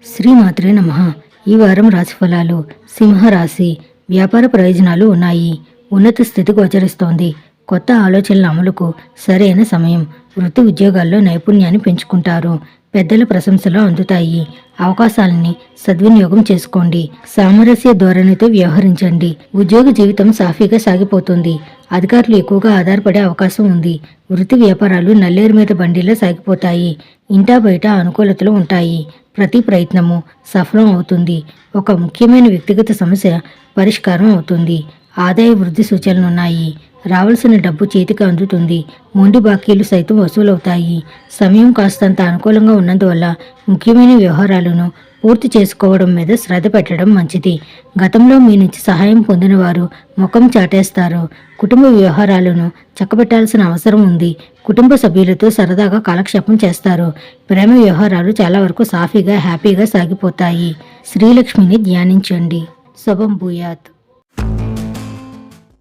శ్రీమాత్రే నమః. ఈ వారం రాశిఫలాలు. సింహరాశి. వ్యాపార ప్రయోజనాలు ఉన్నాయి. ఉన్నత స్థితి గోచరిస్తోంది. కొత్త ఆలోచనల అమలుకు సరైన సమయం. వృత్తి ఉద్యోగాల్లో నైపుణ్యాన్ని పెంచుకుంటారు. పెద్దల ప్రశంసలు అందుతాయి. అవకాశాలని సద్వినియోగం చేసుకోండి. సామరస్య ధోరణితో వ్యవహరించండి. ఉద్యోగ జీవితం సాఫీగా సాగిపోతుంది. అధికారులు ఎక్కువగా ఆధారపడే అవకాశం ఉంది. వృత్తి వ్యాపారాలు నల్లేరు మీద బండిలో సాగిపోతాయి. ఇంటా బయట అనుకూలతలు ఉంటాయి. ప్రతి ప్రయత్నము సఫలం అవుతుంది. ఒక ముఖ్యమైన వ్యక్తిగత సమస్య పరిష్కారం అవుతుంది. ఆదాయ వృద్ధి సూచనలున్నాయి. రావాల్సిన డబ్బు చేతికి అందుతుంది. మొండి బాకీలు సైతం వసూలవుతాయి. సమయం కాస్తంత అనుకూలంగా ఉన్నందువల్ల ముఖ్యమైన వ్యవహారాలను పూర్తి చేసుకోవడం మీద శ్రద్ధ పెట్టడం మంచిది. గతంలో మీ నుంచి సహాయం పొందిన వారు ముఖం చాటేస్తారు. కుటుంబ వ్యవహారాలను చక్కబెట్టాల్సిన అవసరం ఉంది. కుటుంబ సభ్యులతో సరదాగా కాలక్షేపం చేస్తారు. ప్రేమ వ్యవహారాలు చాలా వరకు సాఫీగా హ్యాపీగా సాగిపోతాయి. శ్రీలక్ష్మిని ధ్యానించండి. శుభం భూయాత్.